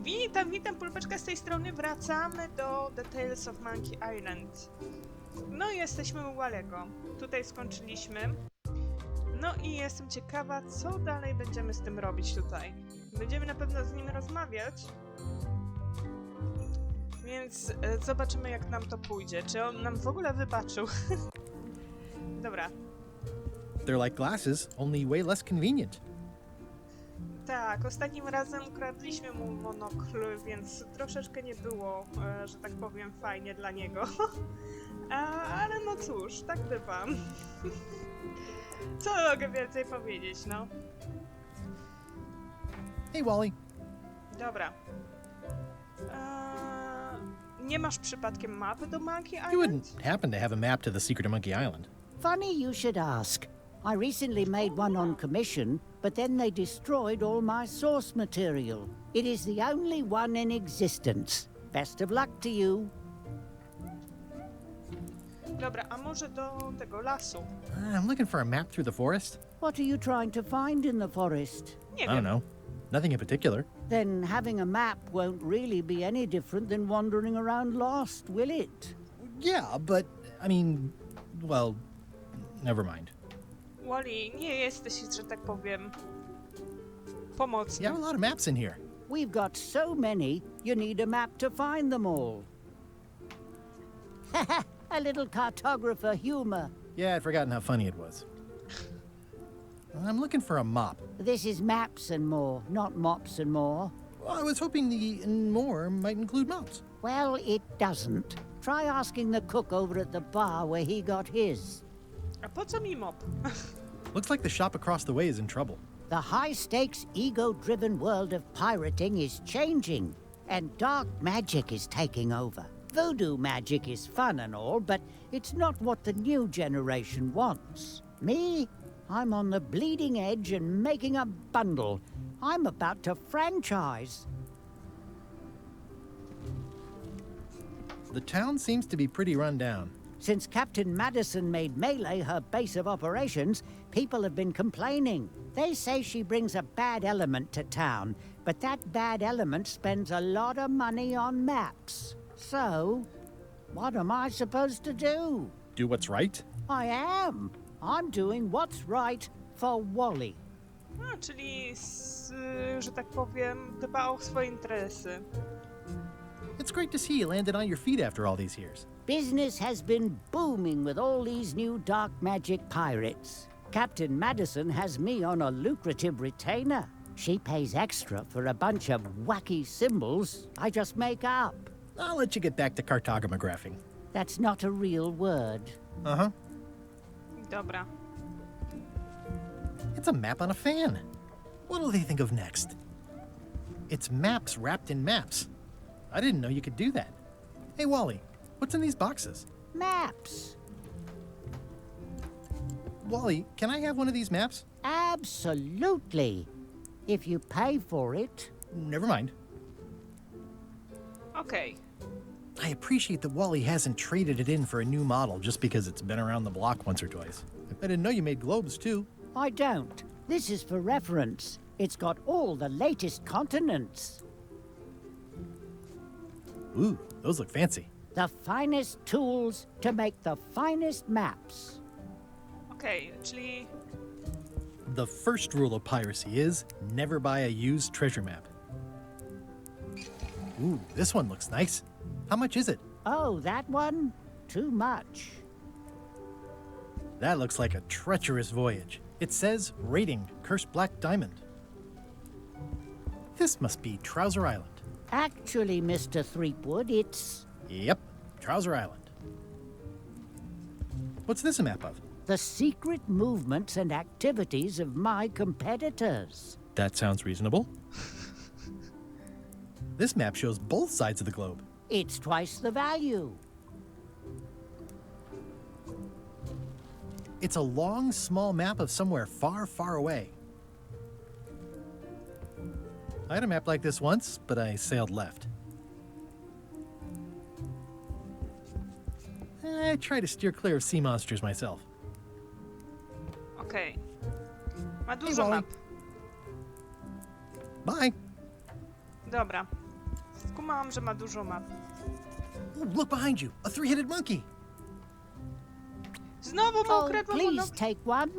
Witam, pulpeczka z tej strony. Wracamy do The Tales of Monkey Island. No i jesteśmy u Walego. Tutaj skończyliśmy. No i jestem ciekawa, co dalej będziemy z tym robić tutaj. Będziemy na pewno z nim rozmawiać. Więc zobaczymy, jak nam to pójdzie. Czy on nam w ogóle wybaczył? Dobra. They're like glasses, only way less convenient. Tak, ostatnim razem ukradliśmy mu monokl, więc troszeczkę nie było, że tak powiem, fajnie dla niego. Ale no cóż, tak bywa. Co mogę więcej powiedzieć, no? Hey, Wally. Dobra. Nie masz przypadkiem mapy do Monkey You Island? wouldn't happen to have a map to the secret of Monkey Island. Funny you should ask. I recently made one on commission, but then they destroyed all my source material. It is the only one in existence. Best of luck to you. Dobra, a może do tego lasu? I'm looking for a map through the forest. What are you trying to find in the forest? Nie I don't wiem. know. Nothing in particular. Then having a map won't really be any different than wandering around lost, will it? Yeah, but, I mean, well, never mind. Wally, nie jesteś, że tak powiem, pomocny. You have a lot of maps in here. We've got so many, you need a map to find them all. A little cartographer humor. Yeah, I'd forgotten how funny it was. I'm looking for a mop. This is maps and more, not mops and more. Well, I was hoping the and more might include mops. Well, it doesn't. Try asking the cook over at the bar where he got his. A po co mi mop? Looks like the shop across the way is in trouble. The high-stakes, ego-driven world of pirating is changing, and dark magic is taking over. Voodoo magic is fun and all, but it's not what the new generation wants. Me? I'm on the bleeding edge and making a bundle. I'm about to franchise. The town seems to be pretty run down. Since Captain Madison made Melee her base of operations, people have been complaining. They say she brings a bad element to town, but that bad element spends a lot of money on maps. So, what am I supposed to do? Do what's right? I am. I'm doing what's right for Wally. A, czyli, że tak powiem, dba o swoje interesy. It's great to see you landed on your feet after all these years. Business has been booming with all these new dark magic pirates. Captain Madison has me on a lucrative retainer. She pays extra for a bunch of wacky symbols I just make up. I'll let you get back to cartographing. That's not a real word. Uh-huh. Dobra. It's a map on a fan. What'll they think of next? It's maps wrapped in maps. I didn't know you could do that. Hey, Wally, what's in these boxes? Maps. Wally, can I have one of these maps? Absolutely. If you pay for it. Never mind. Okej. I appreciate that Wally hasn't traded it in for a new model just because it's been around the block once or twice. I didn't know you made globes, too. I don't. This is for reference. It's got all the latest continents. Ooh, those look fancy. The finest tools to make the finest maps. Okej, czyli... The first rule of piracy is never buy a used treasure map. Ooh, this one looks nice. How much is it? Oh, that one? Too much. That looks like a treacherous voyage. It says, rating, cursed black diamond. This must be Trouser Island. Actually, Mr. Threepwood, it's Yep, Trouser Island. What's this a map of? the secret movements and activities of my competitors. That sounds reasonable. This map shows both sides of the globe. It's twice the value. It's a long, small map of somewhere far, far away. I had a map like this once, but I sailed left. I try to steer clear of sea monsters myself. Okej. Ma dużo Wally. map. Bye. Dobra. Skumałam, że ma dużo map. Ooh, look behind you, a three-headed monkey. Znowu mu Oh, ukradłam please mono... take one.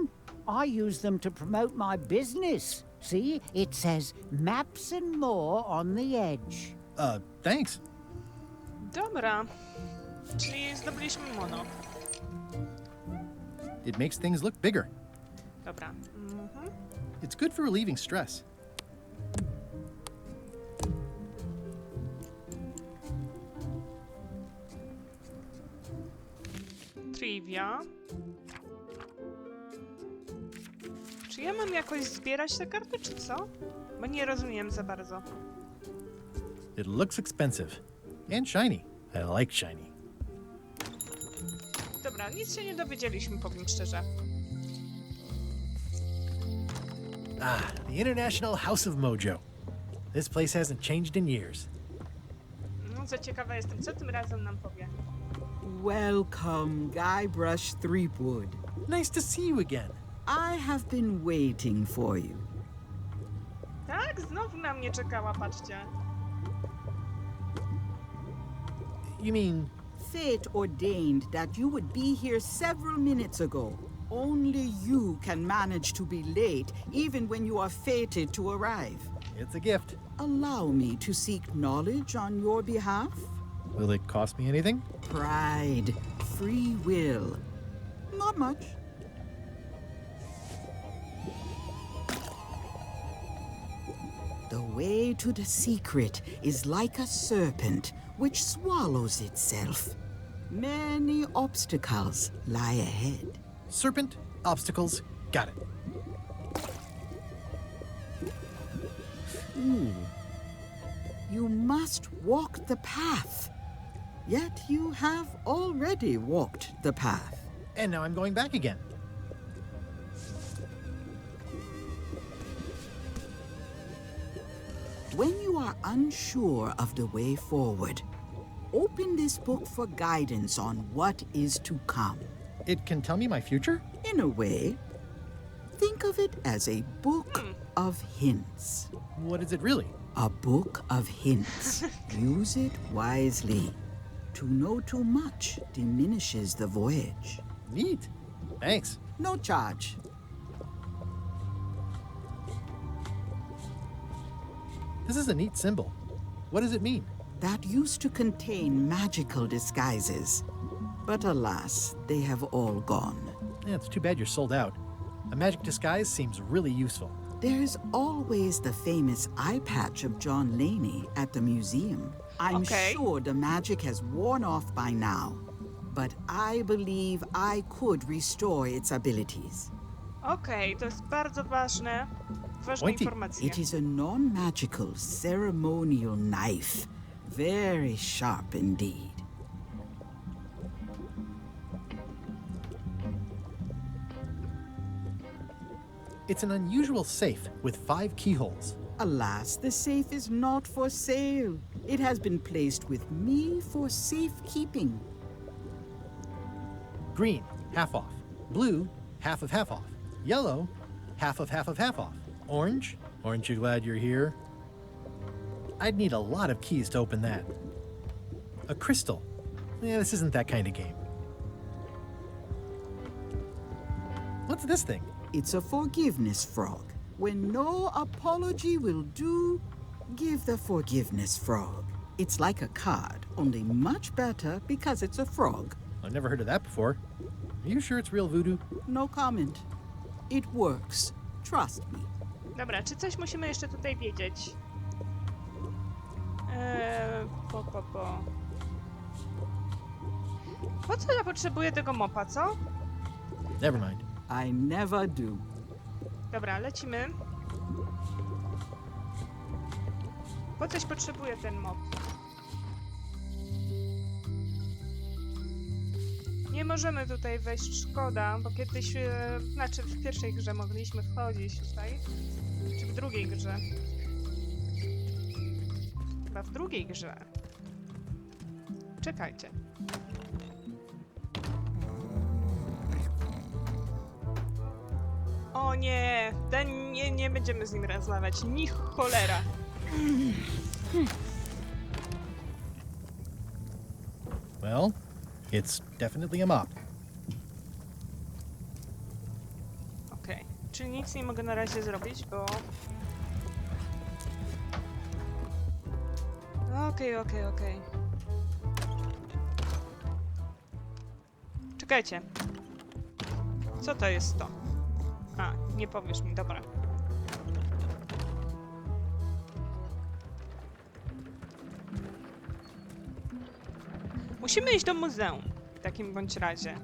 I use them to promote my business. See, it says maps and more on the edge. Thanks. Dobra. Czyli zdobyliśmy mono. It makes things look bigger. Dobra. Mhm. It's good for relieving stress. Trivia. Czy ja mam jakoś zbierać te karty, czy co? Bo nie rozumiem za bardzo. It looks expensive. And shiny. I like shiny. Dobra, nic się nie dowiedzieliśmy, powiem szczerze. Ah, the International House of Mojo. This place hasn't changed in years. No, za ciekawa jestem, co tym razem nam powie. Welcome, Guybrush Threepwood. Nice to see you again. I have been waiting for you. Tak, znowu na mnie czekała, patrzcie. You mean, Fate ordained that you would be here several minutes ago. Only you can manage to be late, even when you are fated to arrive. it's a gift. Allow me to seek knowledge on your behalf. Will it cost me anything? Pride, free will. Not much. The way to the secret is like a serpent which swallows itself. Many obstacles lie ahead. Serpent, obstacles, got it. You must walk the path. Yet you have already walked the path. And now I'm going back again. When you are unsure of the way forward, open this book for guidance on what is to come. It can tell me my future? In a way, think of it as a book of hints. What is it really? A book of hints. Use it wisely. To know too much diminishes the voyage. Neat. Thanks. No charge. This is a neat symbol. What does it mean? That used to contain magical disguises. But alas, they have all gone. Yeah, it's too bad you're sold out. A magic disguise seems really useful. There's always the famous eye patch of John Laney at the museum. I'm Okay. sure the magic has worn off by now, but I believe I could restore its abilities. Okej, to jest bardzo ważne. Ważna Pointy. informacja. It is a non-magical ceremonial knife. Very sharp indeed. It's an unusual safe with 5 keyholes. Alas, the safe is not for sale. It has been placed with me for safekeeping. Green, half off. Blue, half off. Yellow, half off. Orange, aren't you glad you're here? I'd need a lot of keys to open that. A crystal. This isn't that kind of game. What's this thing? It's a forgiveness frog. When no apology will do, give the forgiveness frog. It's like a card, only much better because it's a frog. I've never heard of that before. Are you sure it's real voodoo? No comment. It works. Trust me. Dobra, czy coś musimy jeszcze tutaj wiedzieć? Po co ja potrzebuję tego mopa, co? Never mind. I never do. Dobra, lecimy. Po coś potrzebuję ten mop. Nie możemy tutaj wejść, szkoda, bo kiedyś, znaczy w pierwszej grze mogliśmy wchodzić tutaj. Czy w drugiej grze? Chyba w drugiej grze. Czekajcie. O nie! Nie będziemy z nim rozmawiać. Ni cholera. It's definitely a mop. Okej, czyli nic nie mogę na razie zrobić, bo... Okej. Czekajcie. Co to jest to? A, nie powiesz mi, dobra. Musimy iść do muzeum, w takim bądź razie.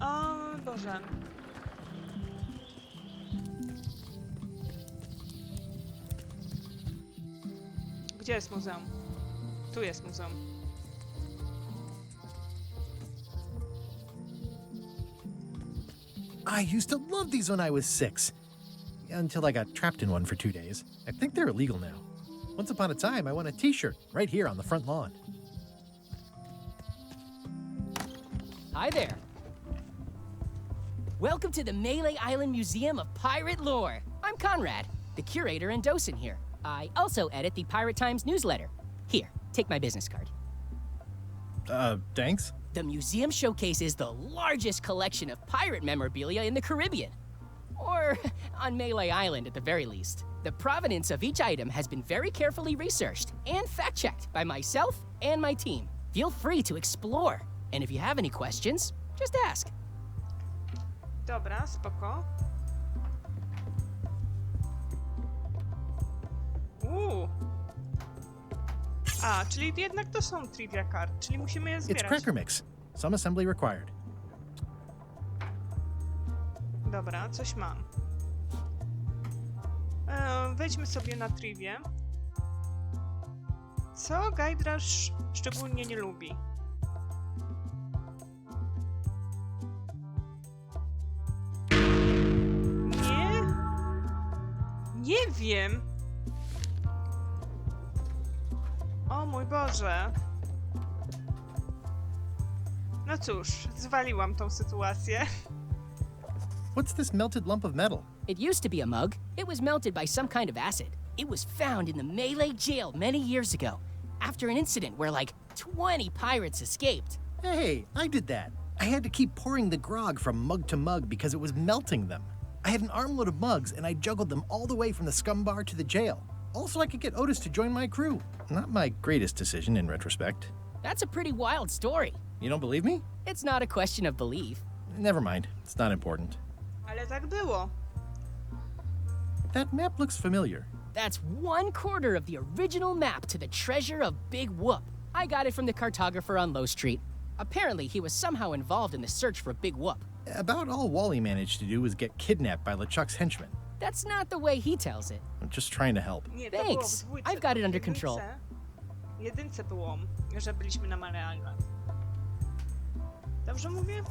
O Boże. Gdzie jest muzeum? Tu jest muzeum. I used to love these when I was 6. Until I got trapped in one for 2 days. I think they're illegal now. Once upon a time, I won a t-shirt right here on the front lawn. Hi there. Welcome to the Melee Island Museum of Pirate Lore. I'm Conrad, the curator and docent here. I also edit the Pirate Times newsletter. Here, take my business card. Thanks? The museum showcases the largest collection of pirate memorabilia in the Caribbean. Or on Melee Island at the very least. The provenance of each item has been very carefully researched and fact-checked by myself and my team. Feel free to explore. And if you have any questions, just ask. Dobra, spoko. A, czyli jednak to są trivia card, czyli musimy je It's zbierać. cracker mix. Some assembly required. Dobra, coś mam. Wejdźmy sobie na trivię. Co Gajdrasz szczególnie nie lubi? Nie? Nie wiem. O mój Boże. No cóż, zwaliłam tą sytuację. What's this melted lump of metal? It used to be a mug. It was melted by some kind of acid. It was found in the Melee jail many years ago, after an incident where like 20 pirates escaped. Hey, I did that. I had to keep pouring the grog from mug to mug because it was melting them. I had an armload of mugs and I juggled them all the way from the scum bar to the jail. Also, I could get Otis to join my crew. Not my greatest decision in retrospect. That's a pretty wild story. You don't believe me? It's not a question of belief. Never mind. It's not important. Ale tak było. That map looks familiar. That's 1/4 of the original map to the treasure of Big Whoop. I got it from the cartographer on Low Street. Apparently, he was somehow involved in the search for Big Whoop. About all Wally managed to do was get kidnapped by LeChuck's henchmen. That's not the way he tells it. I'm just trying to help. Nie, to było w Thanks. dwójce. I've got it W under control. Jedynce było, że byliśmy na Mare Island. Dobrze mówię?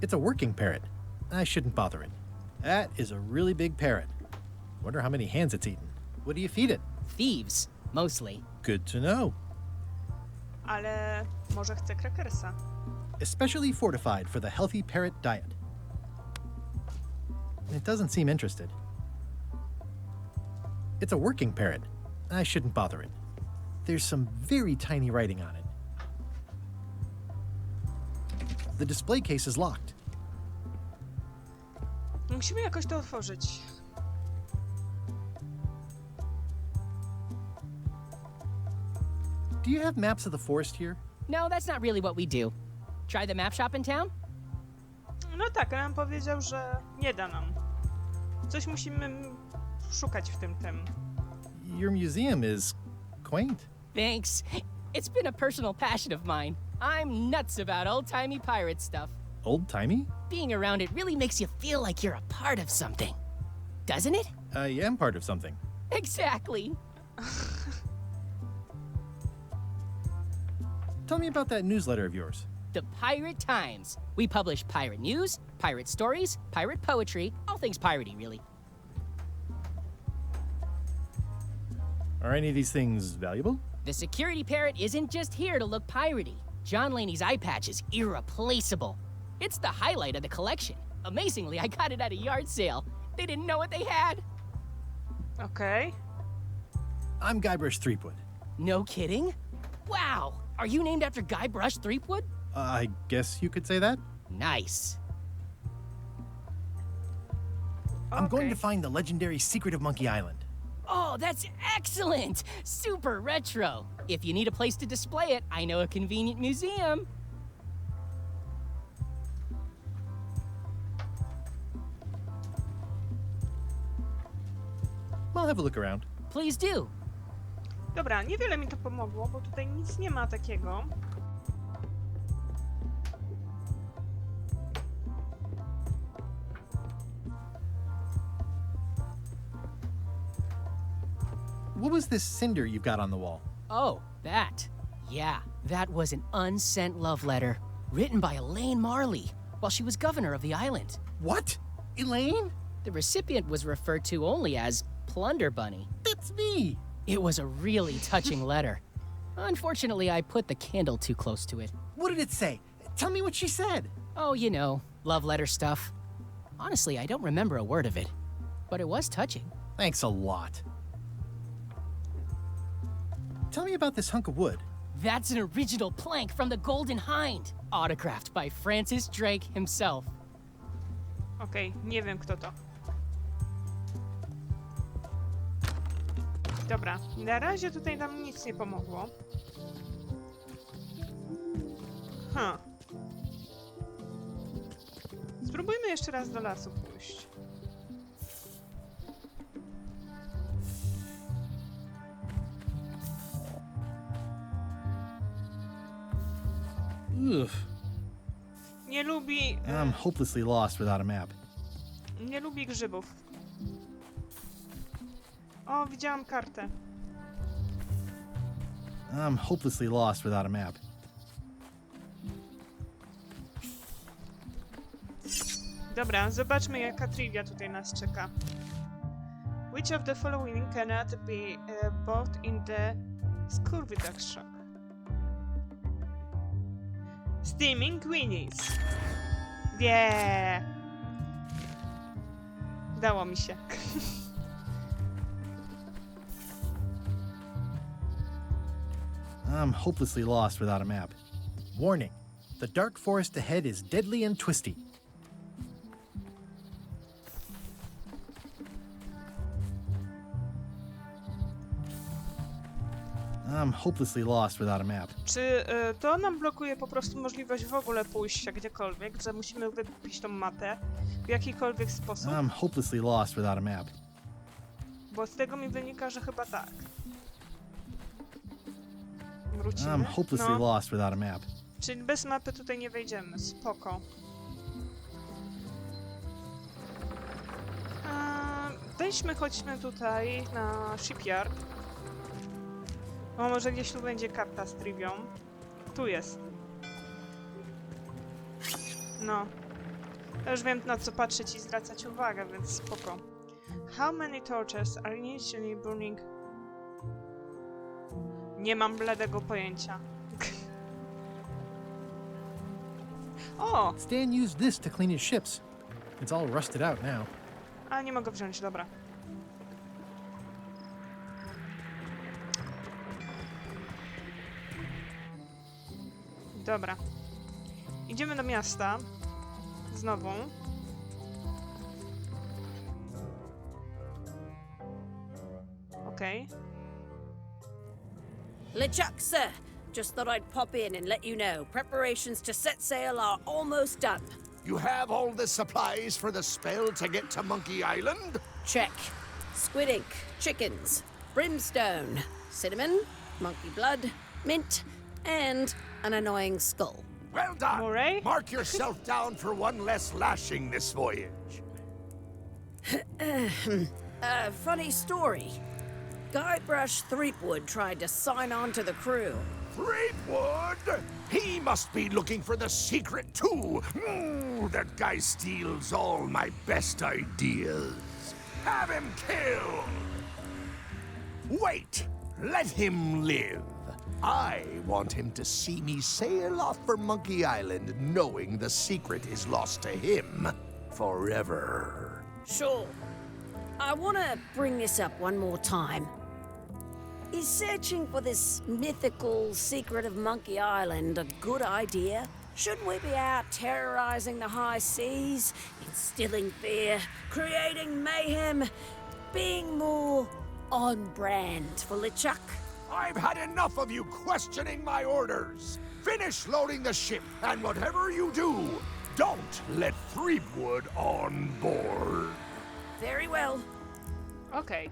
It's a working parrot. I shouldn't bother it. That is a really big parrot. Wonder how many hands it's eaten. What do you feed it? Thieves, mostly. Good to know. Ale może chce crackersa. Especially fortified for the healthy parrot diet. It doesn't seem interested. It's a working parrot. I shouldn't bother it. There's some very tiny writing on it. The display case is locked. Musimy jakoś to otworzyć. Do you have maps of the forest here? No, that's not really what we do. Try the map shop in town? No tak, ale on powiedział, że nie da nam. Coś musimy szukać w tym. Your museum is quaint. Thanks. It's been a personal passion of mine. I'm nuts about old-timey pirate stuff. Old-timey? Being around it really makes you feel like you're a part of something. Doesn't it? I am part of something. Exactly. Tell me about that newsletter of yours. The Pirate Times. We publish pirate news, pirate stories, pirate poetry, all things piratey, really. Are any of these things valuable? The security parrot isn't just here to look piratey. John Laney's eye patch is irreplaceable. It's the highlight of the collection. Amazingly, I got it at a yard sale. They didn't know what they had. Okej. I'm Guybrush Threepwood. No kidding? Wow! Are you named after Guybrush Threepwood? I guess you could say that. Nice. I'm going to Okej. find the legendary secret of Monkey Island. Oh, that's excellent! Super retro. If you need a place to display it, I know a convenient museum. I'll have a look around. Please do. Dobra, niewiele mi to pomogło, bo tutaj nic nie ma takiego. What was this cinder you've got on the wall? Oh, that. Yeah, that was an unsent love letter written by Elaine Marley while she was governor of the island. What? Elaine? The recipient was referred to only as Plunder Bunny. That's me. It was a really touching letter. Unfortunately, I put the candle too close to it. What did it say? Tell me what she said. Oh, you know, love letter stuff. Honestly, I don't remember a word of it, but it was touching. Thanks a lot. Tell me about this hunk of wood. That's an original plank from the Golden Hind, autographed by Francis Drake himself. Okej, nie wiem kto to. Dobra, na razie tutaj nam nic nie pomogło. Spróbujmy jeszcze raz do lasu pójść. Ugh. Nie lubi... I'm hopelessly lost without a map. Nie lubi grzybów. O, widziałam kartę. I'm hopelessly lost without a map. Dobra, zobaczmy jaka trivia tutaj nas czeka. Which of the following cannot be bought in the Skurwidak shop? Steaming Winnies. Yeah. Dało mi się. I'm hopelessly lost without a map. Warning. The dark forest ahead is deadly and twisty. I'm hopelessly lost without a map. Czy to nam blokuje po prostu możliwość w ogóle pójścia gdziekolwiek, że musimy wykupić tą mapę w jakikolwiek sposób? I'm hopelessly lost without a map. Bo z tego mi wynika, że chyba tak. Wrócimy. I'm hopelessly No, lost without a map. czyli bez mapy tutaj nie wejdziemy. Spoko. Wejdźmy, chodźmy tutaj na shipyard. O, może gdzieś tu będzie karta z trivią. Tu jest. No. Ja już wiem, na co patrzeć i zwracać uwagę, więc spoko. How many torches are initially burning? Nie mam bladego pojęcia. O! Stan used this to clean his ships. It's all rusted out now. A, nie mogę wziąć, dobra. Dobra. Idziemy do miasta. Znowu. Okej. LeChuck, sir. Just thought I'd pop in and let you know. Preparations to set sail are almost done. You have all the supplies for the spell to get to Monkey Island? Check. Squid ink, chickens, brimstone, cinnamon, monkey blood, mint, and an annoying skull. Well done! Murray? Mark yourself down for one less lashing this voyage. Funny story. Guybrush Threepwood tried to sign on to the crew. Threepwood? He must be looking for the secret too. That guy steals all my best ideas. Have him killed! Wait! Let him live. I want him to see me sail off for Monkey Island knowing the secret is lost to him forever. Sure. I want to bring this up one more time. Is searching for this mythical secret of Monkey Island a good idea? Shouldn't we be out terrorizing the high seas, instilling fear, creating mayhem, being more on brand for LeChuck? I've had enough of you questioning my orders. Finish loading the ship, and whatever you do, don't let Threepwood on board. Very well. Okej.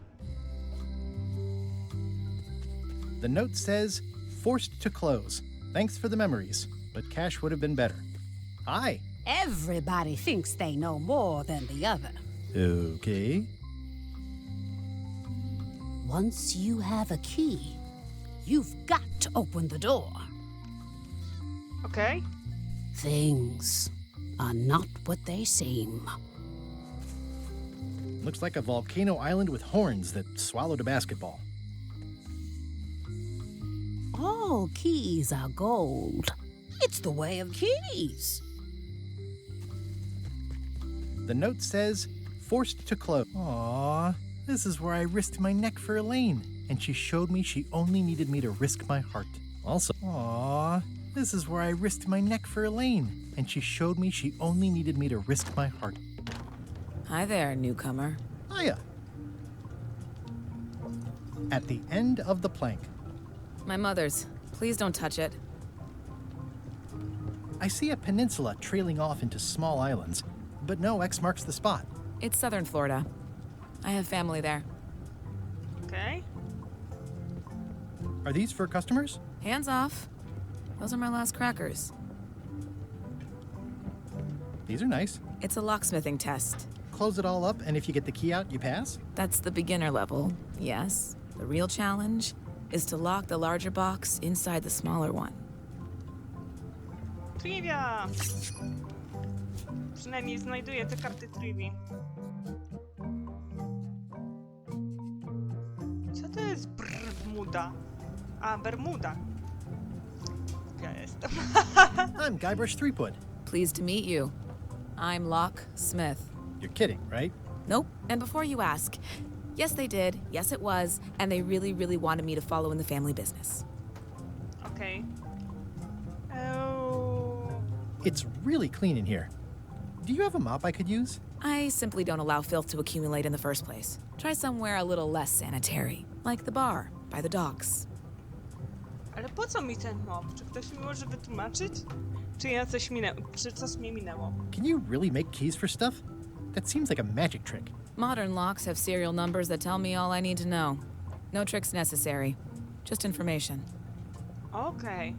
The note says, forced to close. Thanks for the memories, but cash would have been better. Hi. Everybody thinks they know more than the other. Okay. Once you have a key, you've got to open the door. Okej. Things are not what they seem. Looks like a volcano island with horns that swallowed a basketball. All keys are gold. It's the way of keys. The note says, forced to close. Aww, this is where I risked my neck for Elaine, and she showed me she only needed me to risk my heart. Also, aww, this is where I risked my neck for Elaine, and she showed me she only needed me to risk my heart. Hi there, newcomer. Hiya. At the end of the plank, My mother's. Please don't touch it. I see a peninsula trailing off into small islands, but no X marks the spot. It's southern Florida. I have family there. Okej. Are these for customers? Hands off. Those are my last crackers. These are nice. It's a locksmithing test. Close it all up, and if you get the key out, you pass? That's the beginner level, yes. The real challenge is to lock the larger box inside the smaller one. Trivia! Przynajmniej znajduję te karty trivii. Co to jest Bermuda? A, Bermuda. Ja jestem. I'm Guybrush Threepwood. Pleased to meet you. I'm Locke Smith. You're kidding, right? Nope. And before you ask, yes, they did. Yes, it was. And they really, really wanted me to follow in the family business. Okej. Oh. It's really clean in here. Do you have a mop I could use? I simply don't allow filth to accumulate in the first place. Try somewhere a little less sanitary, like the bar by the docks. Ale po co mi ten mop? Czy ktoś mi może wytłumaczyć? Czy coś mi minęło? Can you really make keys for stuff? That seems like a magic trick. Modern locks have serial numbers that tell me all I need to know. No tricks necessary. Just information. Okej.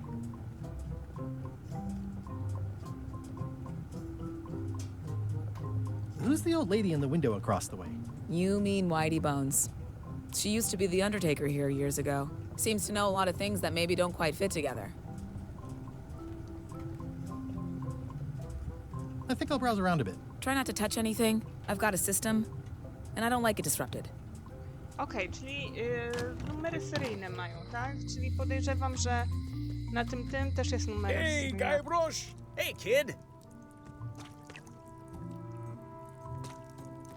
Who's the old lady in the window across the way? You mean Whitey Bones. She used to be the Undertaker here years ago. Seems to know a lot of things that maybe don't quite fit together. I think I'll browse around a bit. Try not to touch anything. I've got a system, and I don't like it disrupted. Okej, czyli numery seryjne mają, tak? Czyli podejrzewam, że na tym też jest numer Hey, seryjny. Guybrush! Hey, kid!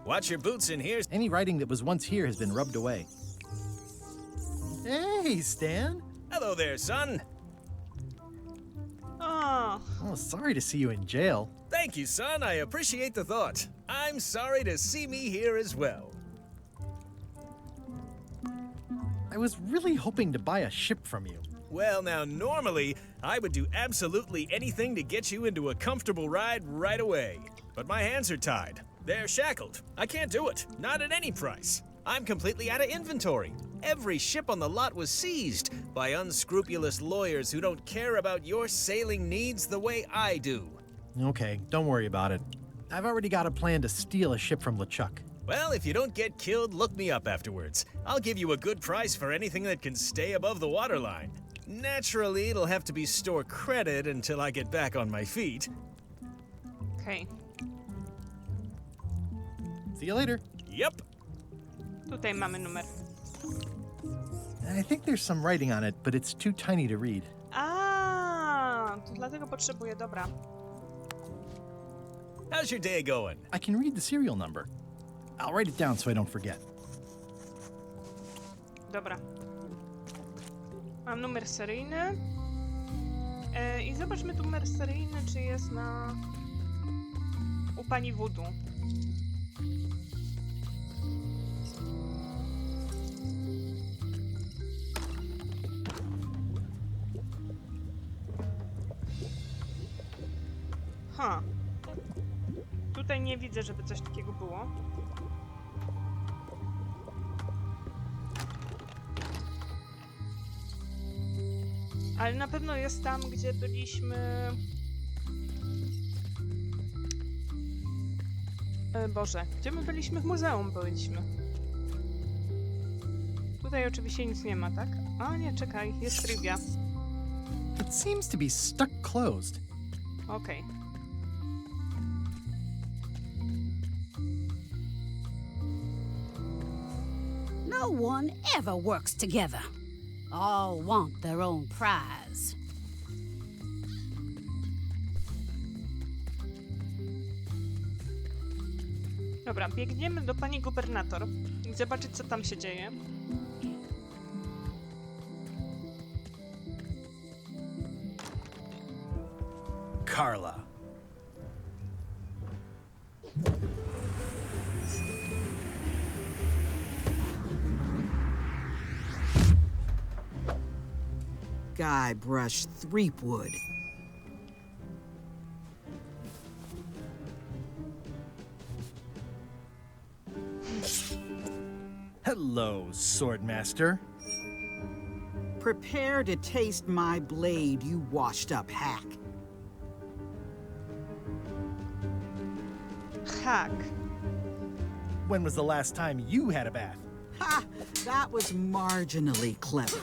Watch your boots in here. Any writing that was once here has been rubbed away. Hey, Stan! Hello there, son. O, Oh, sorry to see you in jail. Thank you, son. I appreciate the thought. I'm sorry to see me here as well. I was really hoping to buy a ship from you. Well, now, normally, I would do absolutely anything to get you into a comfortable ride right away. But my hands are tied. They're shackled. I can't do it. Not at any price. I'm completely out of inventory. Every ship on the lot was seized by unscrupulous lawyers who don't care about your sailing needs the way I do. Okay, don't worry about it. I've already got a plan to steal a ship from LeChuck. Well, if you don't get killed, look me up afterwards. I'll give you a good price for anything that can stay above the waterline. Naturally, it'll have to be store credit until I get back on my feet. okej. See you later. Yep. Tutaj mamy numer. I think there's some writing on it, but it's too tiny to read. A, to dlatego potrzebuję, dobra. How's your day going? I can read the serial number. I'll write it down so I don't forget. Dobra. Mam numer seryjny. I zobaczmy numer seryjny, czy jest u pani Voodoo. Tutaj nie widzę, żeby coś takiego było. Ale na pewno jest tam, gdzie byliśmy... Boże, gdzie my byliśmy? W muzeum byliśmy. Tutaj oczywiście nic nie ma, tak? A nie, czekaj, jest trivia. It seems to be stuck closed. Okej. No one ever works together. All want their own prize. Dobra, biegniemy do pani gubernator i zobaczyć, co tam się dzieje. Carla. Guybrush Threepwood. Hello, Swordmaster. Prepare to taste my blade, you washed-up hack. Hack. When was the last time you had a bath? Ha! That was marginally clever.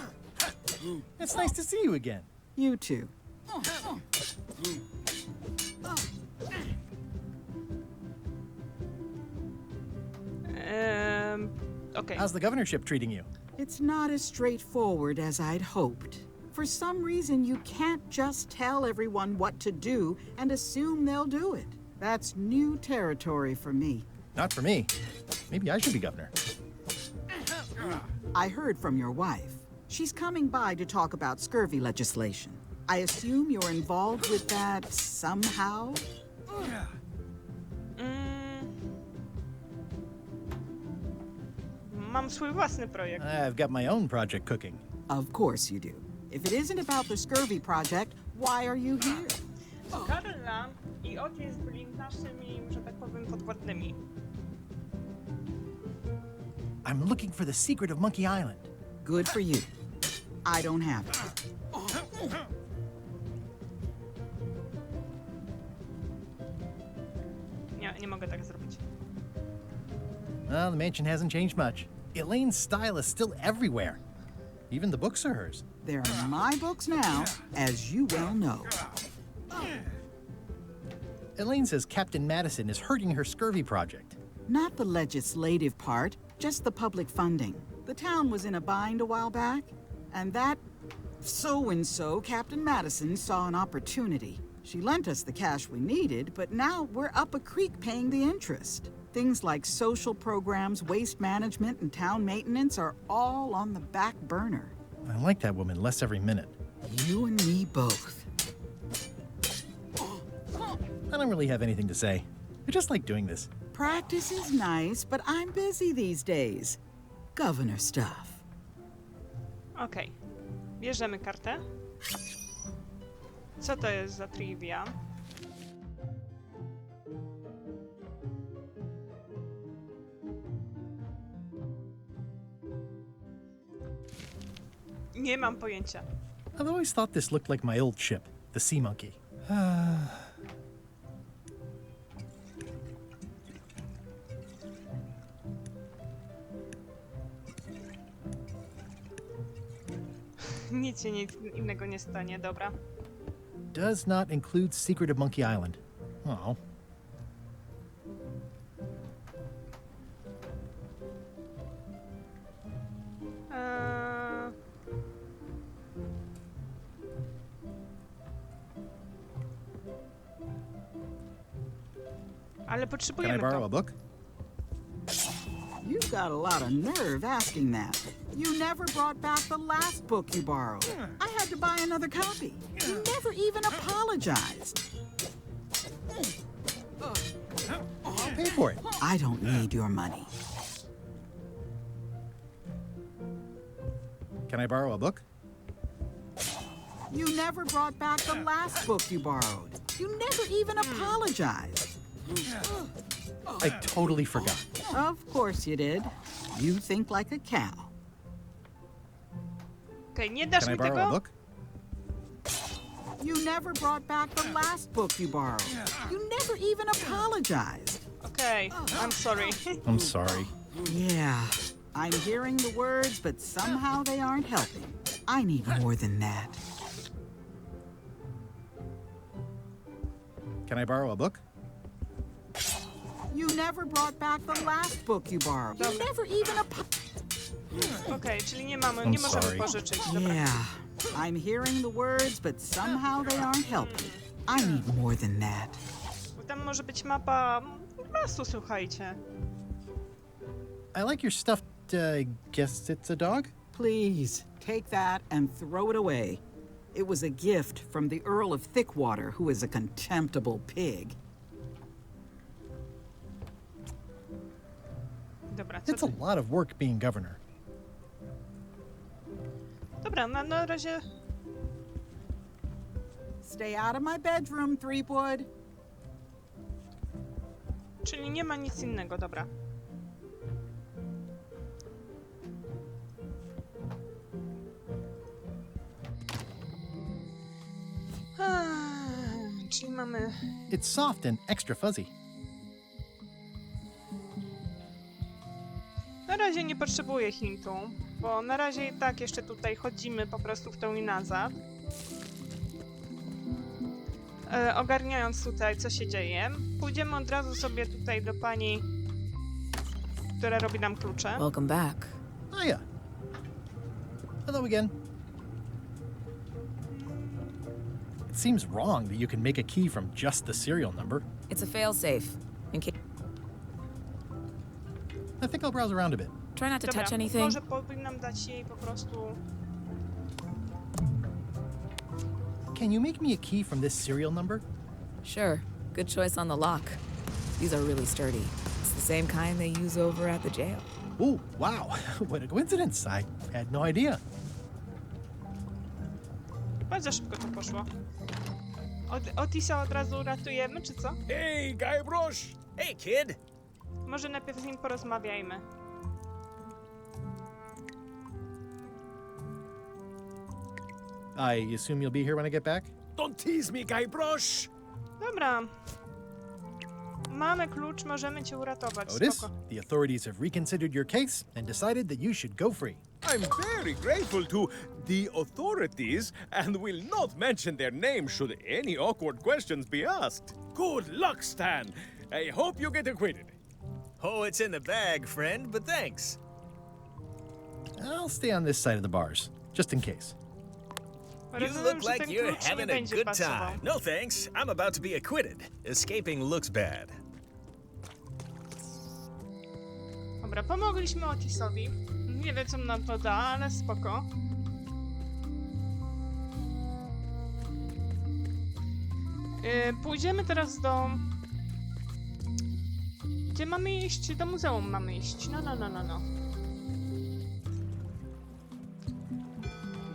It's nice to see you again. You too. Okay. How's the governorship treating you? It's not as straightforward as I'd hoped. For some reason, you can't just tell everyone what to do and assume they'll do it. That's new territory for me. Not for me. Maybe I should be governor. I heard from your wife. She's coming by to talk about scurvy legislation. I assume you're involved with that somehow? Mam swój własny projekt. I've got my own project cooking. Of course you do. If it isn't about the scurvy project, why are you here? Karla i Otis byli naszymi, że tak powiem, podwładnymi. I'm looking for the secret of Monkey Island. Good for you. I don't have it. Nie mogę tak zrobić. Well, the mansion hasn't changed much. Elaine's style is still everywhere. Even the books are hers. They're my books now, as you well know. Elaine says Captain Madison is hurting her scurvy project. Not the legislative part, just the public funding. The town was in a bind a while back, and that so-and-so, Captain Madison, saw an opportunity. She lent us the cash we needed, but now we're up a creek paying the interest. Things like social programs, waste management, and town maintenance are all on the back burner. I like that woman less every minute. You and me both. I don't really have anything to say. I just like doing this. Practice is nice, but I'm busy these days. Governor stuff. Okej. Bierzemy kartę. Co to jest za trivia? Nie mam pojęcia. I've always thought this looked like my old ship, the Sea Monkey. Nic się innego nie stanie, dobra. Does not include Secret of Monkey Island. Oh. Ale Can I potrzebujemy borrow to. a book? You got a lot of nerve asking that. You never brought back the last book you borrowed. I had to buy another copy. You never even apologized. I'll pay for it. I don't need your money. Can I borrow a book? You never brought back the last book you borrowed. You never even apologized. I totally forgot. Of course you did. You think like a cow. Okej, nie dasz Can I mi borrow a tego? book? You never brought back the last book you borrowed. You never even apologized. Okej, I'm sorry. I'm sorry. Yeah, I'm hearing the words, but somehow they aren't helping. I need more than that. Can I borrow a book? You never brought back the last book you borrowed. You Dobra. never even Okej, czyli nie możemy sorry. pożyczyć. Dobra. Yeah, I'm hearing the words, but somehow they aren't helping. I need more than that. Bo tam może być mapa lasu, słuchajcie. I like your stuff. I guess it's a dog? Please, take that and throw it away. It was a gift from the Earl of Thickwater, who is a contemptible pig. Dobra, co It's a ty? lot of work being governor. Dobra, na razie... Stay out of my bedroom, Threepwood. Czyli nie ma nic innego, dobra. Czyli mamy... It's soft and extra fuzzy. Na razie nie potrzebuję hintu, bo na razie i tak jeszcze tutaj chodzimy po prostu w tą i nazad. Ogarniając tutaj, co się dzieje. Pójdziemy od razu sobie tutaj do pani, która robi nam klucze. Welcome back. Oh, yeah. Hello again. It seems wrong that you can make a key from just the serial number. It's a failsafe. In case. I think I'll browse around a bit. Try not to Dobra, touch anything. może powinnam dać jej po prostu... Can you make me a key from this serial number? Sure. Good choice on the lock. These are really sturdy. It's the same kind they use over at the jail. Oh, wow. What a coincidence. I had no idea. Bardzo szybko to poszło. Otisa od razu ratujemy, czy co? Hey, Guybrush! Hey, kid! Może najpierw z nim porozmawiajmy. I assume you'll be here when I get back? Don't tease me, Guybrush! Dobra. Mamy klucz, możemy cię uratować. Otis, Spoko. the authorities have reconsidered your case and decided that you should go free. I'm very grateful to the authorities and will not mention their name should any awkward questions be asked. Good luck, Stan. I hope you get acquitted. Oh, it's in the bag, friend, but thanks. I'll stay on this side of the bars, just in case. You Rozumiem, look że like ten you're klucz nie having a będzie good pasował. time. No thanks, I'm about to be acquitted. Escaping looks bad. Dobra, pomogliśmy Otisowi. Nie wiem, co nam to da, ale spoko. Pójdziemy teraz do... Gdzie mamy iść? Do muzeum mamy iść. No.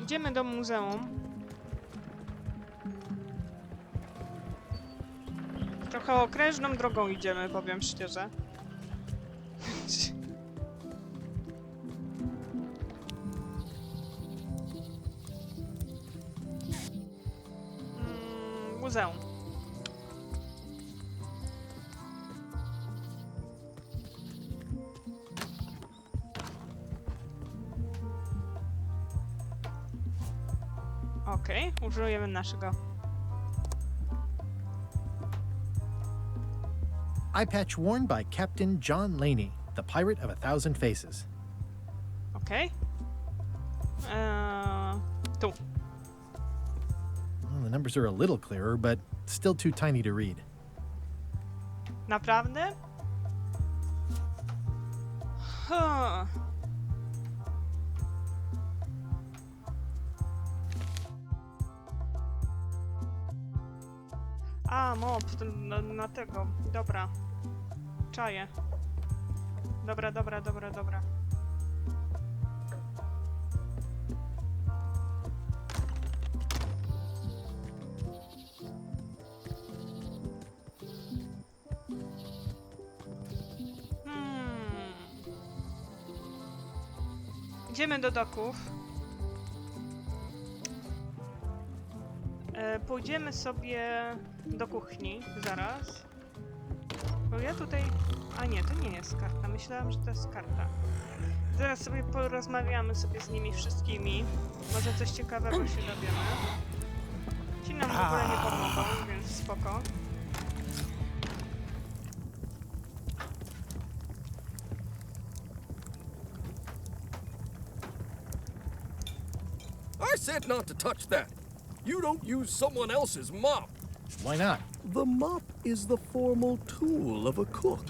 Idziemy do muzeum. Trochę okrężną drogą idziemy, powiem szczerze. Muzeum. Okej, użyjemy naszego. Eye patch worn by Captain John Laney, the pirate of 1,000 faces. Okej. Tu. Well, the numbers are a little clearer, but still too tiny to read. Naprawdę? Huh. A, mop, na tego. Dobra. Czaję. Dobra. Idziemy do doków. Pójdziemy sobie do kuchni zaraz. Bo ja tutaj... A nie, to nie jest karta. Myślałam, że to jest karta. Zaraz sobie porozmawiamy sobie z nimi wszystkimi. Może coś ciekawego się dowiemy. Ci nam w ogóle nie pomogą, więc spoko. I said not to touch that. You don't use someone else's mop. Why not? The mop is the formal tool of a cook.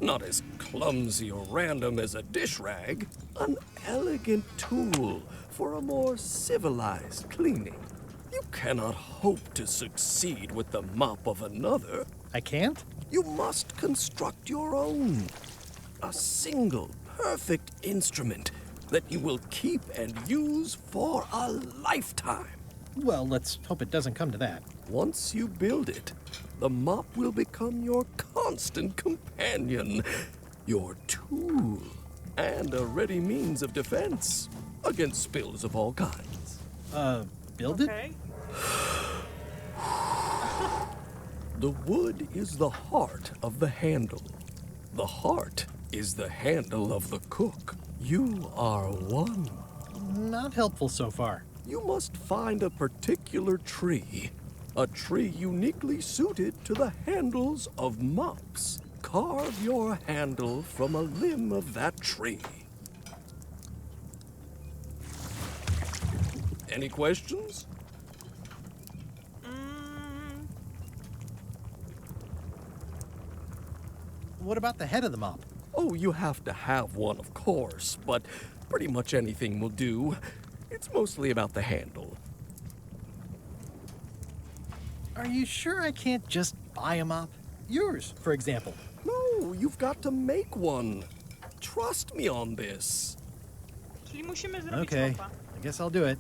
Not as clumsy or random as a dish rag. An elegant tool for a more civilized cleaning. You cannot hope to succeed with the mop of another. I can't? You must construct your own. A single, perfect instrument that you will keep and use for a lifetime. Well, let's hope it doesn't come to that. Once you build it, the mop will become your constant companion, your tool, and a ready means of defense against spills of all kinds. Build it? Okay. The wood is the heart of the handle. The heart is the handle of the cook. You are one. Not helpful so far. You must find a particular tree. A tree uniquely suited to the handles of mops. Carve your handle from a limb of that tree. Any questions? What about the head of the mop? Oh, you have to have one, of course, but pretty much anything will do. It's mostly about the handle. Are you sure I can't just buy a mop? Yours, for example. No, you've got to make one. Trust me on this. Czyli musimy zrobić Okay, mopa. I guess I'll do it.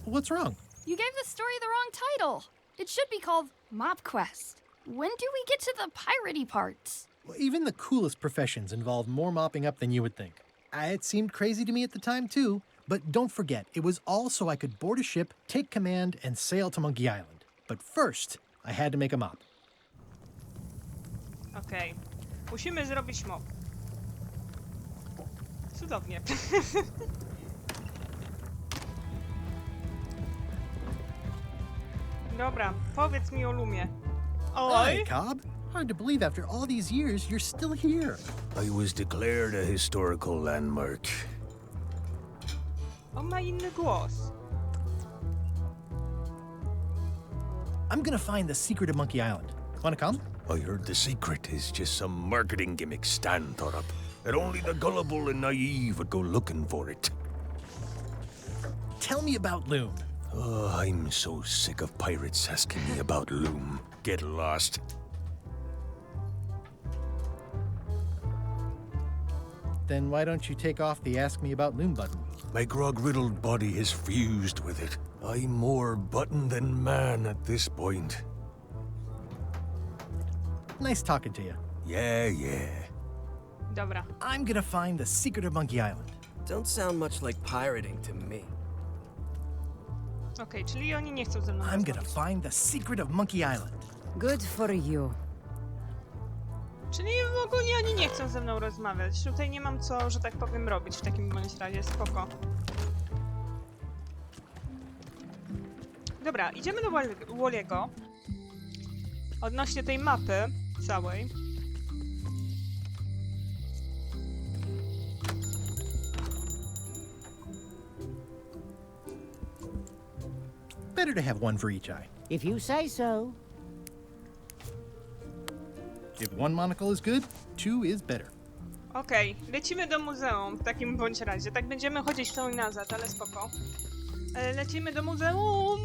What's wrong? You gave the story the wrong title. It should be called Mop Quest. When do we get to the piratey parts? Well, even the coolest professions involve more mopping up than you would think. It seemed crazy to me at the time, too. But don't forget, it was all so I could board a ship, take command, and sail to Monkey Island. But first, I had to make a mop. Okej. Musimy zrobić mop. Cudownie. Dobra, powiedz mi o Lumie. Hi, Oj! Cobb. Hard to believe after all these years, you're still here. I was declared a historical landmark. On ma inny głos. I'm gonna find the secret of Monkey Island. Wanna come? I heard the secret is just some marketing gimmick Stan thought up. That only the gullible and naive would go looking for it. Tell me about Loom. Oh, I'm so sick of pirates asking me about Loom. Get lost. Then why don't you take off the Ask Me About Loom button? My grog-riddled body is fused with it. I'm more button than man at this point. Nice talking to you. Yeah. Dobra. I'm gonna find the secret of Monkey Island. Don't sound much like pirating to me. Okej, czyli oni nie chcą ze mną I'm gonna rozmawiać. find the secret of Monkey Island. Good for you. Czyli ogólnie oni nie chcą ze mną rozmawiać. Tutaj nie mam co, że tak powiem, robić w takim bądź razie. Spoko. Dobra, idziemy do Walliego. Odnośnie tej mapy całej. Better to have one for each eye. If you say so. If one monocle is good, two is better. Okej, lecimy do muzeum w takim bądź razie. Tak będziemy chodzić w tą i nazad, ale spoko. Lecimy do muzeum!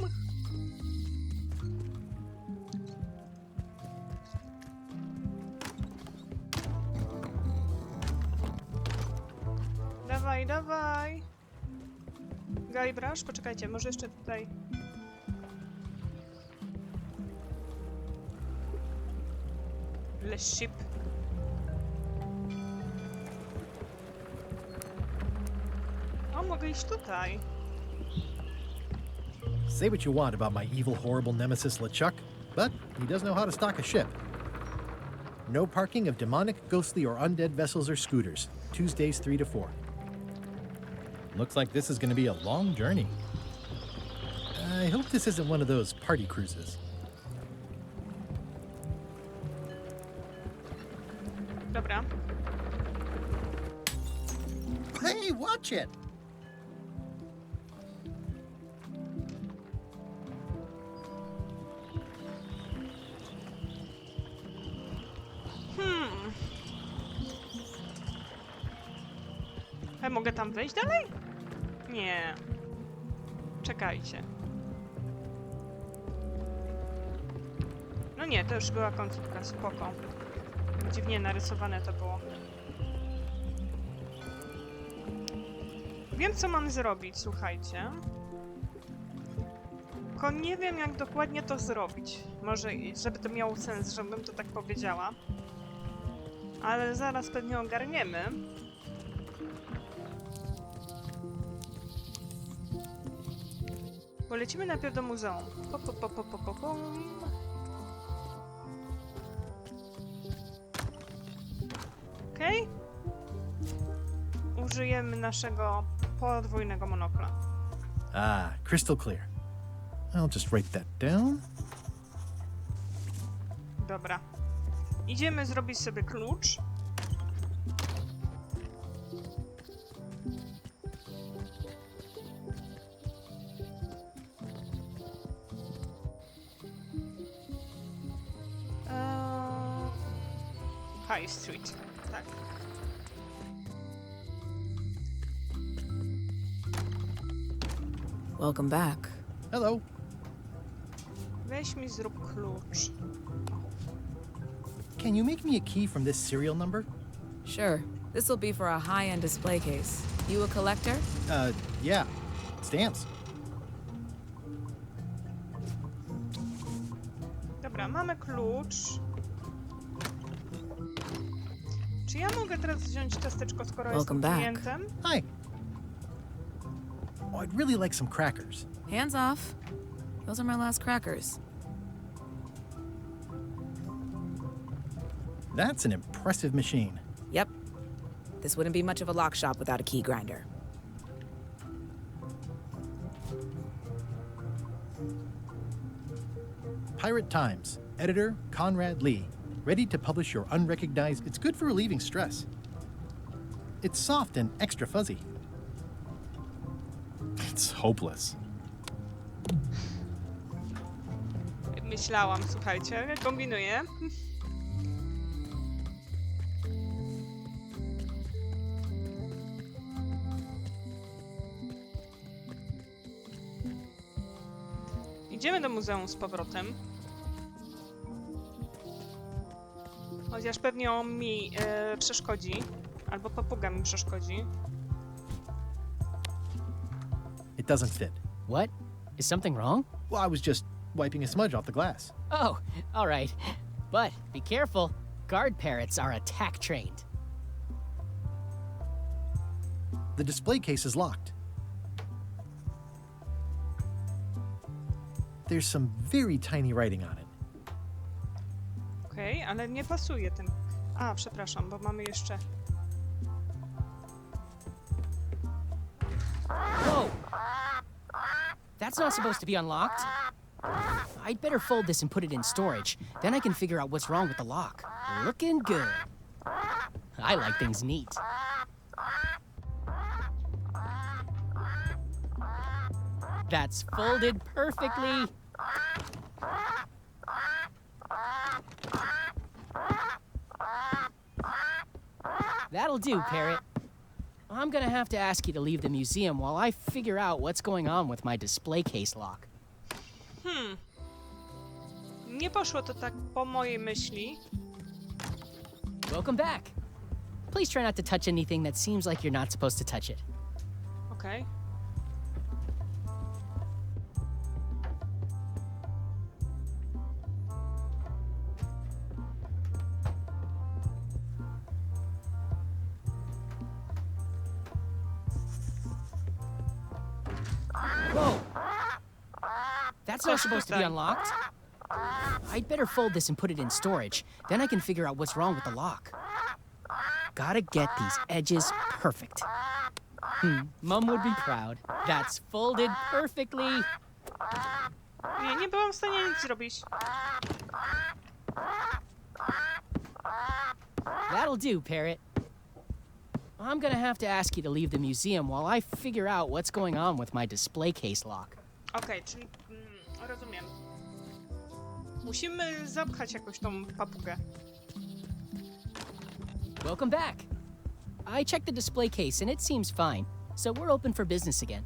Dawaj, dawaj! Guybrush, poczekajcie, może jeszcze tutaj... Le ship. O, mogę iść tutaj. Say what you want about my evil, horrible nemesis LeChuck, but he does know how to stock a ship. No parking of demonic, ghostly, or undead vessels or scooters. Tuesdays 3 to 4. Looks like this is going to be a long journey. I hope this isn't one of those party cruises. Dobra. Hey, watch it! Mogę tam wejść dalej? Nie. Czekajcie. No nie, to już była końcówka, spoko. Dziwnie narysowane to było. Wiem, co mam zrobić, słuchajcie. Tylko nie wiem, jak dokładnie to zrobić. Może, żeby to miało sens, żebym to tak powiedziała. Ale zaraz pewnie ogarniemy. Polecimy najpierw do muzeum. Okej. Użyjemy naszego podwójnego monokla. Ah, crystal clear. I'll just write that down. Dobra. Idziemy zrobić sobie klucz. High Street, tak. Welcome back. Hello. Weź mi zrób klucz. Can you make me a key from this serial number? Sure. This will be for a high-end display case. You a collector? Yeah. Stamps. Dobra, mamy klucz. Czy ja mogę teraz wziąć ciasteczko, skoro jestem klientem? Hi. Oh, I'd really like some crackers. Hands off. Those are my last crackers. That's an impressive machine. Yep. This wouldn't be much of a lock shop without a key grinder. Pirate Times. Editor Conrad Lee. Ready to publish your unrecognized... It's good for relieving stress. It's soft and extra fuzzy. It's hopeless. Myślałam, słuchajcie, kombinuję. Idziemy do muzeum z powrotem. Chociaż pewnie on mi przeszkodzi. Albo papuga mi przeszkodzi. It doesn't fit. What? Is something wrong? Well, I was just wiping a smudge off the glass. Oh, all right. But be careful. Guard parrots are attack trained. The display case is locked. There's some very tiny writing on it. Okej, ale nie pasuje ten... A, przepraszam, bo mamy jeszcze... Whoa! That's not supposed to be unlocked. I'd better fold this and put it in storage. Then I can figure out what's wrong with the lock. Looking good. I like things neat. That's folded perfectly. That'll do, Parrot. I'm gonna have to ask you to leave the museum while I figure out what's going on with my display case lock. Nie poszło to tak po mojej myśli. Welcome back. Please try not to touch anything that seems like you're not supposed to touch it. Okej. Whoa! That's not supposed to be unlocked. I'd better fold this and put it in storage. Then I can figure out what's wrong with the lock. Gotta get these edges perfect. Mom would be proud. That's folded perfectly. Nie byłam w stanie nic zrobić. That'll do, Parrot. I'm gonna have to ask you to leave the museum while I figure out what's going on with my display case lock. Okej, czyli rozumiem. Musimy zapchać jakoś tą papugę. Welcome back. I checked the display case and it seems fine, so we're open for business again.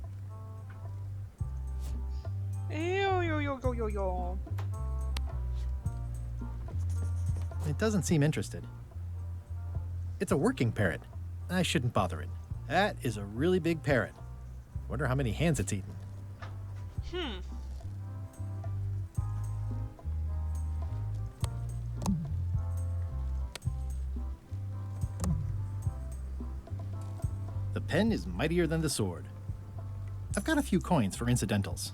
Jo. It doesn't seem interested. It's a working parrot. I shouldn't bother it. That is a really big parrot. Wonder how many hands it's eaten. The pen is mightier than the sword. I've got a few coins for incidentals.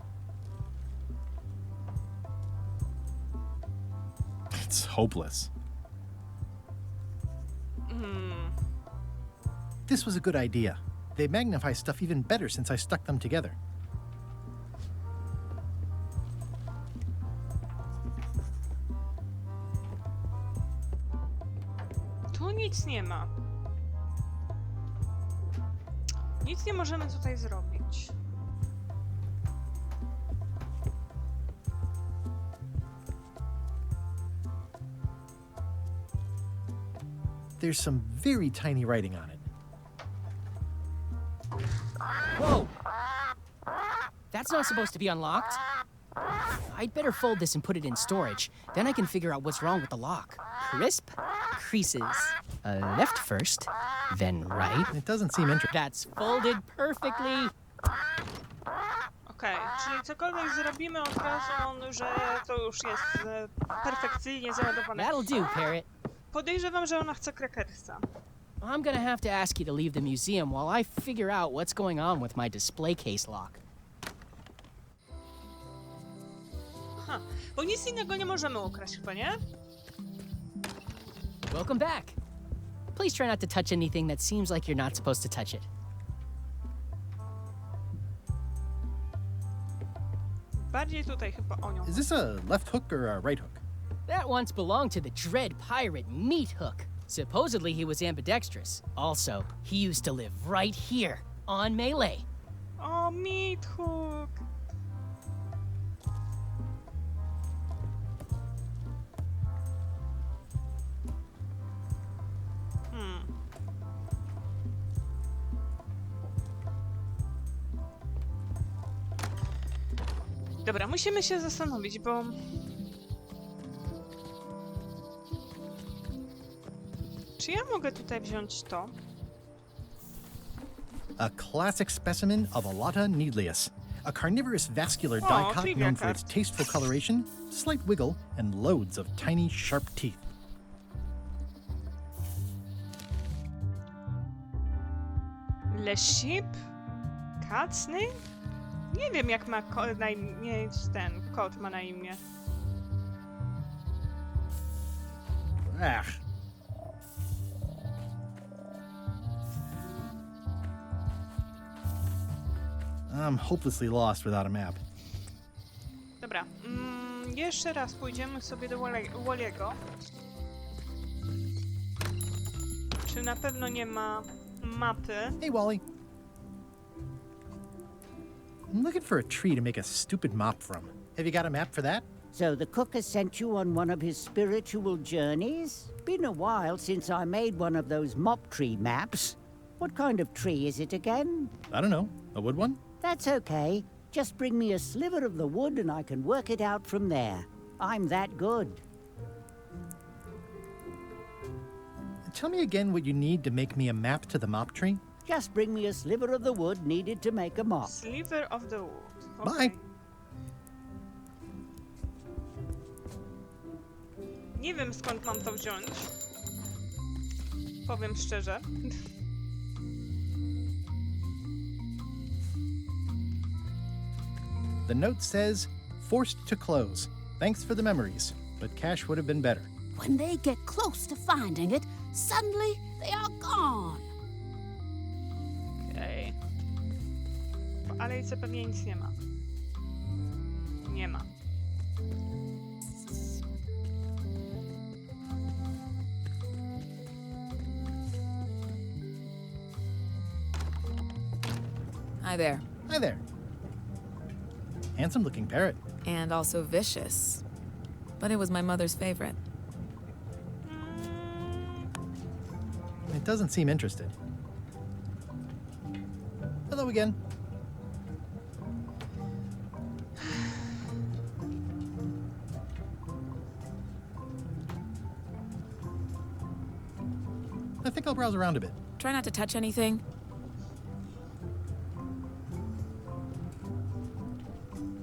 It's hopeless. This was a good idea. They magnify stuff even better since I stuck them together. Tu nic nie ma. Nic nie możemy tutaj zrobić. There's some very tiny writing on it. Whoa! That's not supposed to be unlocked. I'd better fold this and put it in storage. Then I can figure out what's wrong with the lock. Crisp creases. Left first, then right. It doesn't seem interesting. That's folded perfectly. Okej, czyli cokolwiek zrobimy od razu, że to już jest perfekcyjnie załadowane. That'll do, Parrot. Podejrzewam, że ona chce krakersa. I'm gonna have to ask you to leave the museum while I figure out what's going on with my display case lock. Aha, bo nic innego nie możemy ukraść chyba, nie? Welcome back. Please try not to touch anything that seems like you're not supposed to touch it. Bardziej tutaj chyba o nią. Is this a left hook or a right hook? That once belonged to the dread pirate Meat Hook. Supposedly he was ambidextrous. Also, he used to live right here, on Melee. O, Meat Hook! Dobra, musimy się zastanowić, bo... Czy ja mogę tutaj wziąć to? A classic specimen of Alata needlius, a carnivorous vascular dicot trivia known for card. its tasteful coloration, slight wiggle, and loads of tiny, sharp teeth. Le Sheep? Kacny? Nie wiem, jak ma na imię ten kot ma na imię. Ach. I'm hopelessly lost without a map. Dobra, jeszcze raz pójdziemy sobie do Walliego. Czy na pewno nie ma mapy? Hey, Wally. I'm looking for a tree to make a stupid mop from. Have you got a map for that? So the cook has sent you on one of his spiritual journeys? been a while since I made one of those mop tree maps. What kind of tree is it again? I don't know. A wood one? That's okay. Just bring me a sliver of the wood and I can work it out from there. I'm that good. Tell me again what you need to make me a map to the mop tree. Just bring me a sliver of the wood needed to make a mop. Sliver of the wood. Bye. Nie wiem, skąd mam to wziąć. Powiem szczerze. The note says, forced to close. Thanks for the memories, but cash would have been better. When they get close to finding it, suddenly they are gone. Okej. W alejce pewnie nic nie ma. Nie ma. Hi there. Hi there. Handsome looking parrot. And also vicious. But it was my mother's favorite. It doesn't seem interested. Hello again. I think I'll browse around a bit. Try not to touch anything.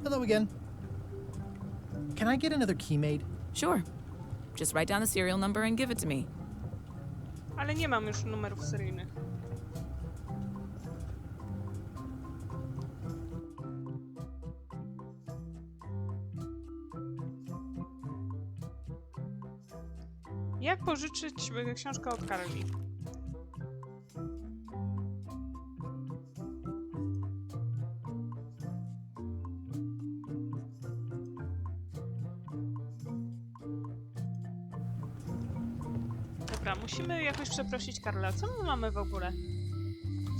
Hello again. Can I get another key made? Sure. Just write down the serial number and give it to me. Ale nie mam już numerów seryjnych. Jak pożyczyć książkę od Karli? Dobra, musimy jakoś przeprosić Karla. Co my mamy w ogóle?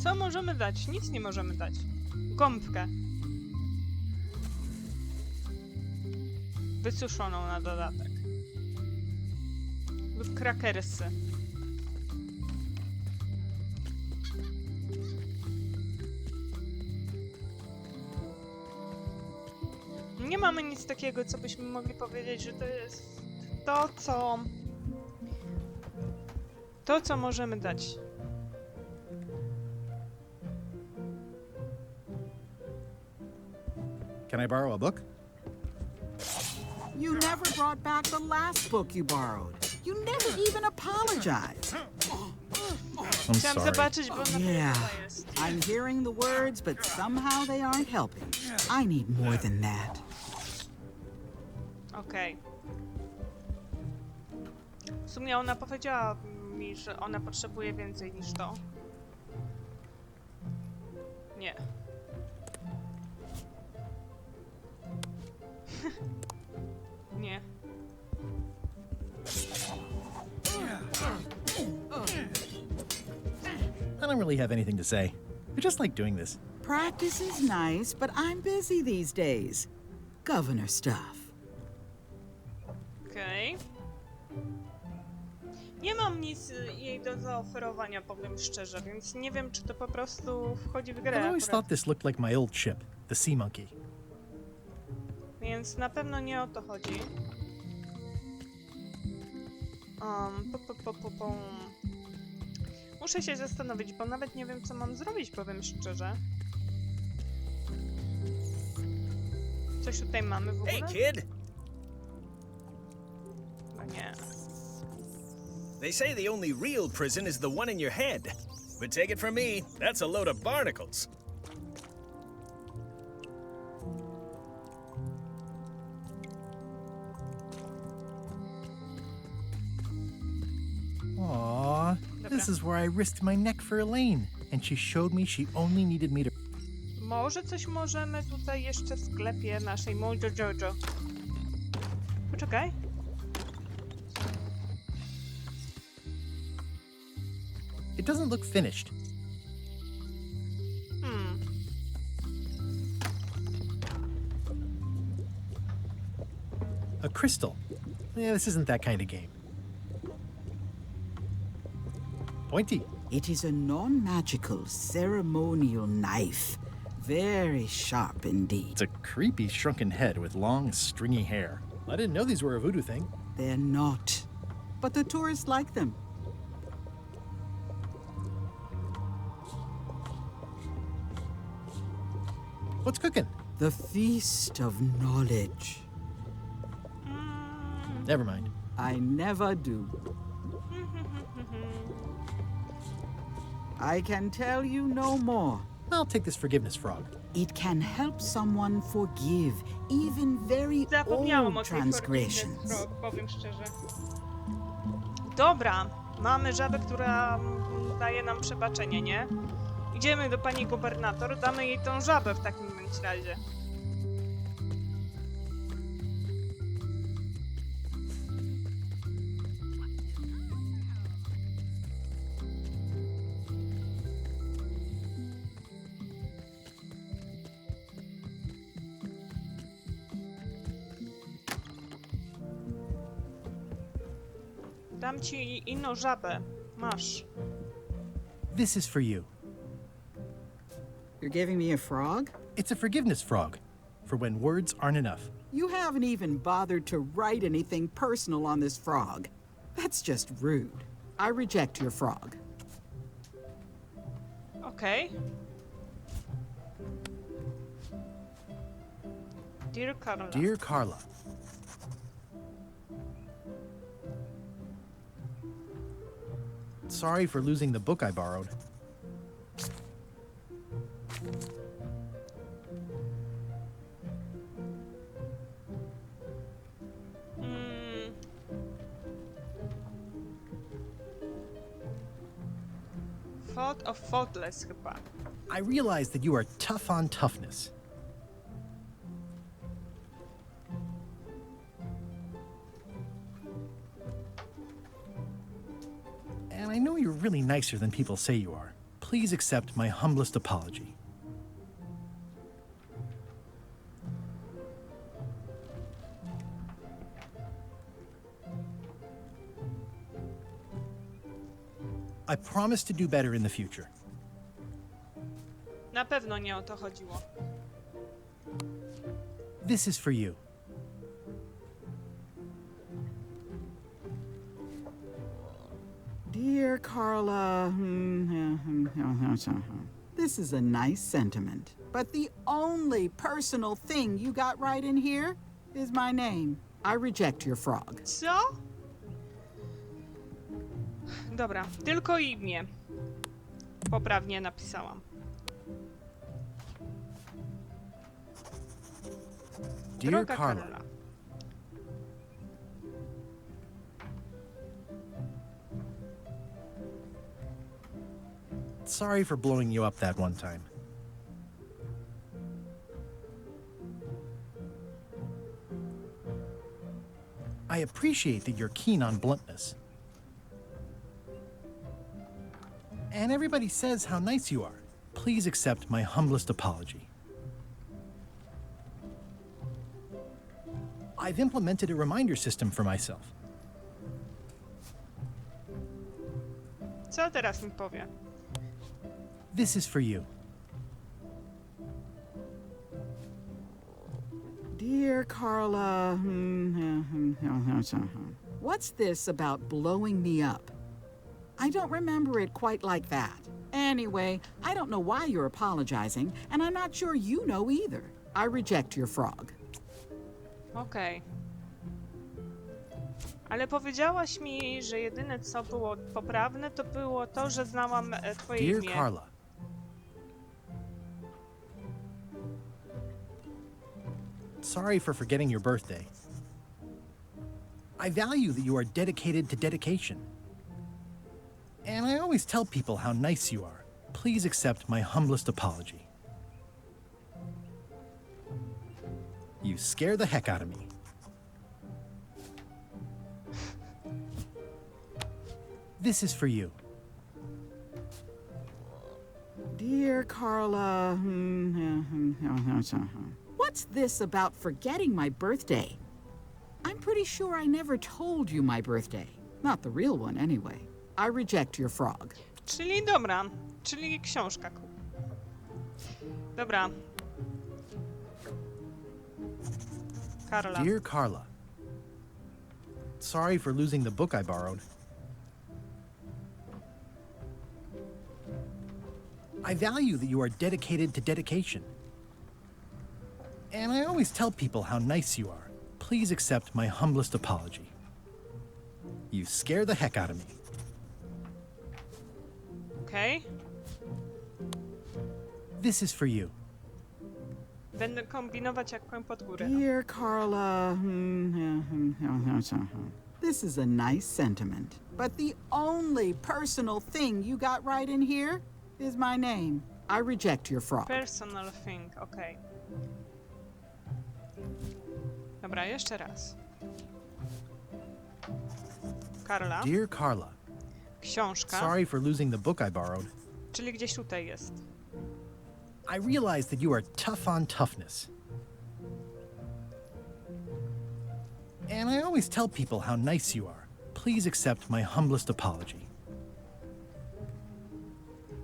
Co możemy dać? Nic nie możemy dać. Gąbkę. Wysuszoną na dodatek. Lub krakersy. Nie mamy nic takiego, co byśmy mogli powiedzieć, że to jest to, co możemy dać. Can I borrow a book? You never brought back the last book you borrowed. You never even apologized. I'm Chciałam sorry. zobaczyć, bo na Yeah, pewno jest. I'm hearing the words, but somehow they aren't helping. I need more than that. Okej. W sumie ona powiedziała mi, że ona potrzebuje więcej niż to. Nie. Nie. I don't really have anything to say. I just like doing this. Practice is nice, but I'm busy these days. Governor stuff. Okej. Nie mam nic jej do zaoferowania, powiem szczerze, więc nie wiem, czy to po prostu wchodzi w I grę always akurat. thought this looked like my old ship, the Sea Monkey. Więc na pewno nie o to chodzi. Pum. Muszę się zastanowić, bo nawet nie wiem, co mam zrobić, powiem szczerze. Coś tutaj mamy w ogóle? Hey, kid! Chyba nie. They say the only real prison is the one in your head. But take it from me, that's a load of barnacles. Aww, this is where I risked my neck for Elaine, and she showed me she only needed me to... Może coś możemy tutaj jeszcze w sklepie naszej Mojo Jojo. Poczekaj. It doesn't look finished. A crystal. Yeah, this isn't that kind of game. Pointy. It is a non-magical ceremonial knife. Very sharp indeed. It's a creepy shrunken head with long, stringy hair. I didn't know these were a voodoo thing. They're not. But the tourists like them. What's cooking? The feast of knowledge. Never mind. I never do. I can tell you no more. I'll take this forgiveness frog. It can help someone forgive even very Zapomniałam o old tej transgressions. Forgiveness Frog, powiem szczerze. Dobra, mamy żabę, która daje nam przebaczenie, nie? Idziemy do pani gubernator, damy jej tą żabę w takim bądź razie. Dam ci inną żabę. Masz. This is for you. You're giving me a frog? It's a forgiveness frog, for when words aren't enough. You haven't even bothered to write anything personal on this frog. That's just rude. I reject your frog. Okej. Dear Carla. Dear Carla. Sorry for losing the book I borrowed. Fault of faultless chyba. I realize that you are tough on toughness. And I know you're really nicer than people say you are. Please accept my humblest apology. I promise to do better in the future. Na pewno nie o to chodziło. This is for you. Dear Carla, this is a nice sentiment, but the only personal thing you got right in here is my name. I reject your frog. Co? Dobra, tylko imię. Poprawnie napisałam. Dear Droga Carla. Karola. Sorry for blowing you up that one time. I appreciate that you're keen on bluntness. And everybody says how nice you are. Please accept my humblest apology. I've implemented a reminder system for myself. Co teraz mi powie? This is for you. Dear Carla, what's this about blowing me up? I don't remember it quite like that. Anyway, I don't know why you're apologizing, and I'm not sure you know either. I reject your frog. Okej. Ale powiedziałaś mi, że jedyne co było poprawne, to było to, że znałam twoje Dear imię. Carla. Sorry for forgetting your birthday. I value that you are dedicated to dedication. And I always tell people how nice you are. Please accept my humblest apology. You scare the heck out of me. This is for you. Dear Carla, what's this about forgetting my birthday? I'm pretty sure I never told you my birthday. Not the real one, anyway. I reject your frog. Czyli dobra, czyli książka. Dobra. Karla. Dear Carla, sorry for losing the book I borrowed. I value that you are dedicated to dedication. And I always tell people how nice you are. Please accept my humblest apology. You scare the heck out of me. Okej. This is for you. Będę kombinować jak koń pod górę. Dear Carla, this is a nice sentiment, but the only personal thing you got right in here is my name. I reject your frog. Personal thing, okej. Dobra, jeszcze raz. Karla. Dear Carla, Książka. sorry for losing the book I borrowed. Czyli gdzieś tutaj jest. I realize that you are tough on toughness. And I always tell people how nice you are. Please accept my humblest apology.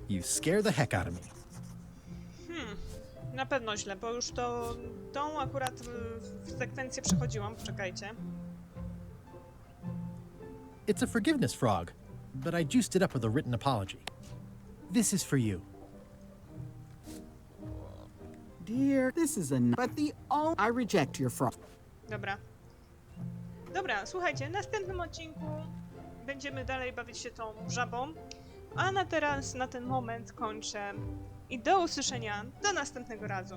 You scare the heck out of me. Na pewno źle, bo już tą akurat w sekwencję przechodziłam. Poczekajcie. It's a forgiveness frog, but I juiced it up with a written apology. This is for you. Dear, this is a but the only I reject your frog. Dobra. Dobra, słuchajcie, w następnym odcinku będziemy dalej bawić się tą żabą, a na teraz, na ten moment kończę i do usłyszenia do następnego razu.